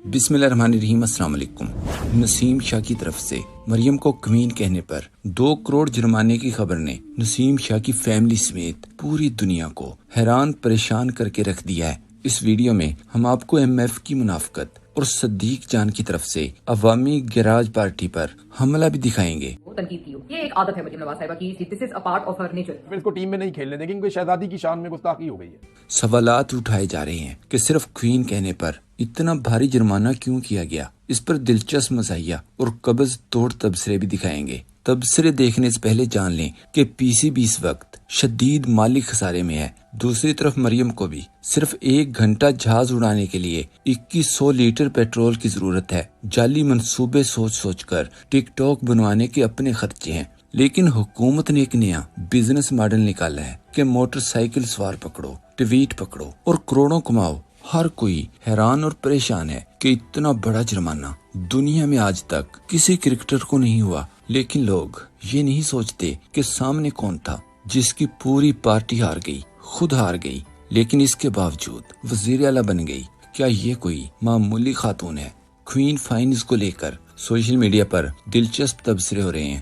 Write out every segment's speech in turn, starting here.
بسم اللہ الرحمن الرحیم۔ السلام علیکم۔ نسیم شاہ کی طرف سے مریم کو کوئین کہنے پر 2 کروڑ جرمانے کی خبر نے نسیم شاہ کی فیملی سمیت پوری دنیا کو حیران پریشان کر کے رکھ دیا ہے۔ اس ویڈیو میں ہم آپ کو ایم ایف کی منافقت اور صدیق جان کی طرف سے عوامی گیراج پارٹی پر حملہ بھی دکھائیں گے۔ تنقید کی یہ ایک عادت ہے مریم نواز صاحبہ کی، this is a part of her nature. اس کو ٹیم میں نہیں کھیلنے دیں گے کیونکہ شہزادی کی شان میں گستاخی ہو گئی ہے۔ سوالات اٹھائے جا رہے ہیں کہ صرف کوئین کہنے پر اتنا بھاری جرمانہ کیوں کیا گیا۔ اس پر دلچسپ مزاحیہ اور قبض توڑ تبصرے بھی دکھائیں گے۔ تبصرے دیکھنے سے پہلے جان لیں کہ پی سی بی اس وقت شدید مالی خسارے میں ہے۔ دوسری طرف مریم کو بھی صرف 1 گھنٹہ جہاز اڑانے کے لیے 2100 لیٹر پیٹرول کی ضرورت ہے۔ جعلی منصوبے سوچ سوچ کر ٹک ٹاک بنوانے کے اپنے خرچے ہیں، لیکن حکومت نے ایک نیا بزنس ماڈل نکالا ہے کہ موٹر سائیکل سوار پکڑو، ٹویٹ پکڑو اور کروڑوں کماؤ۔ ہر کوئی حیران اور پریشان ہے کہ اتنا بڑا جرمانہ دنیا میں آج تک کسی کرکٹر کو نہیں ہوا، لیکن لوگ یہ نہیں سوچتے کہ سامنے کون تھا جس کی پوری پارٹی ہار گئی، خود ہار گئی، لیکن اس کے باوجود وزیر اعلیٰ بن گئی۔ کیا یہ کوئی معمولی خاتون ہے؟ کوئین فائنز کو لے کر سوشل میڈیا پر دلچسپ تبصرے ہو رہے ہیں۔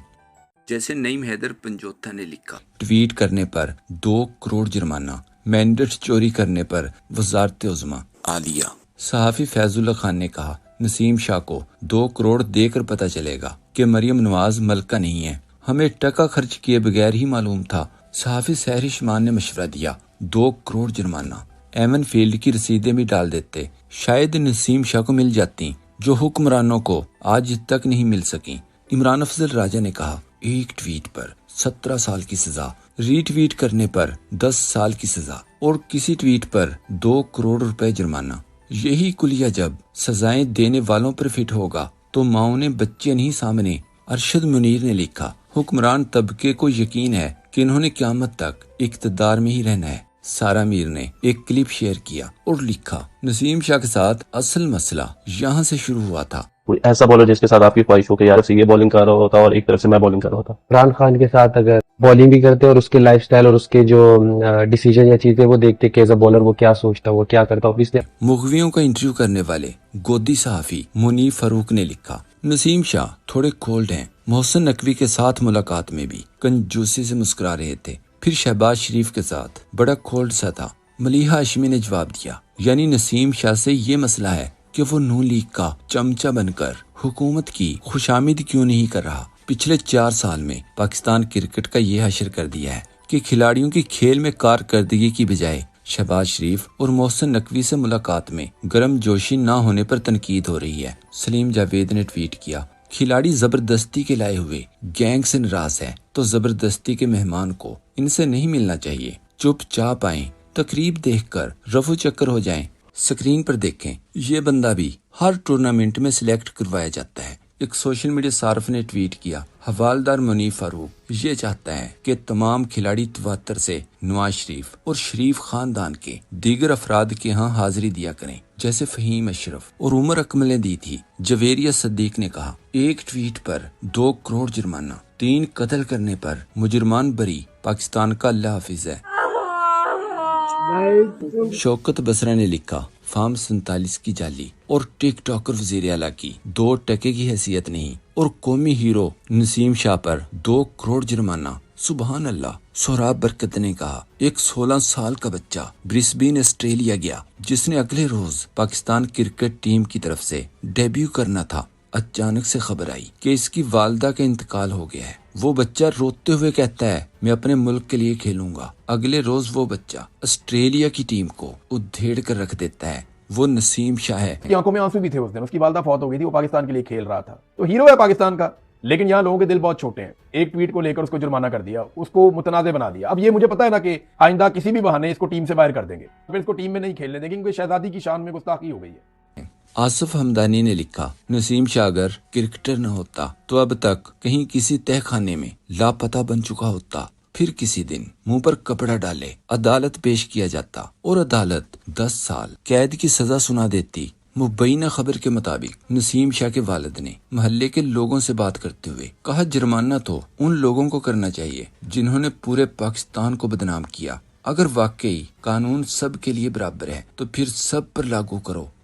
جیسے نعیم حیدر پنجوتھا نے لکھا، ٹویٹ کرنے پر 2 کروڑ جرمانہ، مینڈیٹ چوری کرنے پر وزارت عظمی عالیہ۔ صحافی فیض اللہ خان نے کہا، نسیم شاہ کو 2 کروڑ دے کر پتہ چلے گا کہ مریم نواز ملکہ نہیں ہے، ہمیں ٹکا خرچ کیے بغیر ہی معلوم تھا۔ صحافی سحر شمان نے مشورہ دیا، 2 کروڑ جرمانہ، ایمن فیلڈ کی رسیدیں بھی ڈال دیتے، شاید نسیم شاہ کو مل جاتی جو حکمرانوں کو آج تک نہیں مل سکیں۔ عمران افضل راجہ نے کہا، ایک ٹویٹ پر 17 سال کی سزا، ری ٹویٹ کرنے پر 10 سال کی سزا اور کسی ٹویٹ پر 2 کروڑ روپے جرمانہ۔ یہی کلیہ جب سزائیں دینے والوں پر فٹ ہوگا تو ماؤں نے بچے نہیں سامنے۔ ارشد منیر نے لکھا، حکمران طبقے کو یقین ہے کہ انہوں نے قیامت تک اقتدار میں ہی رہنا ہے۔ سارا میر نے ایک کلپ شیئر کیا اور لکھا، نسیم شاہ کے ساتھ اصل مسئلہ یہاں سے شروع ہوا تھا۔ کوئی ایسا بالر جس کے ساتھ آپ کی خواہش ہو کہ یار سے یہ بالنگ کر رہا ہوتا اور ایک طرف سے میں بالنگ کر رہا ہوتا۔ عمران خان کے ساتھ اگر بالنگ بھی کرتے اور اس کے لائف سٹائل اور اس کے جو ڈیسیجن یا چیزیں وہ دیکھتے کہ ایز اے بالر وہ کیا سوچتا، وہ کیا کرتا، obviously مغویوں کا انٹرویو کرنے والے گودی صحافی منیف فاروق نے لکھا، نسیم شاہ تھوڑے کولڈ ہیں، محسن نقوی کے ساتھ ملاقات میں بھی کنجوسی سے مسکرا رہے تھے، پھر شہباز شریف کے ساتھ بڑا کولڈ سا تھا۔ ملیحہ ہاشمی نے جواب دیا، یعنی نسیم شاہ سے یہ مسئلہ ہے کہ وہ نون لیگ کا چمچہ بن کر حکومت کی خوشامد کیوں نہیں کر رہا۔ پچھلے 4 سال میں پاکستان کرکٹ کا یہ حشر کر دیا ہے کہ کھلاڑیوں کی کھیل میں کارکردگی کی بجائے شہباز شریف اور محسن نقوی سے ملاقات میں گرم جوشی نہ ہونے پر تنقید ہو رہی ہے۔ سلیم جاوید نے ٹویٹ کیا، کھلاڑی زبردستی کے لائے ہوئے گینگ سے ناراض ہے تو زبردستی کے مہمان کو ان سے نہیں ملنا چاہیے، چپ چاپ آئیں، تقریب دیکھ کر رفو چکر ہو جائیں۔ سکرین پر دیکھیں، یہ بندہ بھی ہر ٹورنامنٹ میں سلیکٹ کروایا جاتا ہے۔ ایک سوشل میڈیا صارف نے ٹویٹ کیا، حوالدار منیف فاروق یہ چاہتا ہے کہ تمام کھلاڑی تواتر سے نواز شریف اور شریف خاندان کے دیگر افراد کے ہاں حاضری دیا کریں، جیسے فہیم اشرف اور عمر اکمل نے دی تھی۔ جویریہ صدیق نے کہا، ایک ٹویٹ پر 2 کروڑ جرمانہ، 3 قتل کرنے پر مجرمان بری، پاکستان کا اللہ حافظ ہے۔ شوکت بسرا نے لکھا، فارم 47 کی جعلی اور ٹک ٹاکر وزیر اعلیٰ کی 2 ٹکے کی حیثیت نہیں، اور قومی ہیرو نسیم شاہ پر 2 کروڑ جرمانہ، سبحان اللہ۔ سہراب برکت نے کہا، ایک 16 سال کا بچہ برسبین آسٹریلیا گیا جس نے اگلے روز پاکستان کرکٹ ٹیم کی طرف سے ڈیبیو کرنا تھا، اچانک سے خبر آئی کہ اس کی والدہ کا انتقال ہو گیا ہے۔ وہ بچہ روتے ہوئے کہتا ہے، میں اپنے ملک کے لیے کھیلوں گا۔ اگلے روز وہ بچہ آسٹریلیا کی ٹیم کو ادھیڑ کر رکھ دیتا ہے۔ وہ نسیم شاہ ہے۔ کی آنکھوں میں آنسو بھی تھے اس دن، اس کی والدہ فوت ہو گئی تھی، وہ پاکستان کے لیے کھیل رہا تھا، تو ہیرو ہے پاکستان کا، لیکن یہاں لوگوں کے دل بہت چھوٹے ہیں۔ ایک ٹویٹ کو لے کر اس کو جرمانہ کر دیا، اس کو متنازع بنا دیا۔ اب یہ مجھے پتا ہے نا کہ آئندہ کسی بھی بہانے اس کو ٹیم سے باہر کر دیں گے، پھر اس کو ٹیم میں نہیں کھیلنے دیں گے کیونکہ شہزادی کی شان میں گستاخی ہو گئی ہے۔ آصف حمدانی نے لکھا، نسیم شاہ اگر کرکٹر نہ ہوتا تو اب تک کہیں کسی تہ خانے میں لاپتہ بن چکا ہوتا، پھر کسی دن منہ پر کپڑا ڈالے عدالت پیش کیا جاتا اور عدالت 10 سال قید کی سزا سنا دیتی۔ مبینہ خبر کے مطابق نسیم شاہ کے والد نے محلے کے لوگوں سے بات کرتے ہوئے کہا، جرمانہ تو ان لوگوں کو کرنا چاہیے جنہوں نے پورے پاکستان کو بدنام کیا۔ اگر واقعی قانون سب کے لیے برابر ہے تو پھر سب پر لاگو کرو۔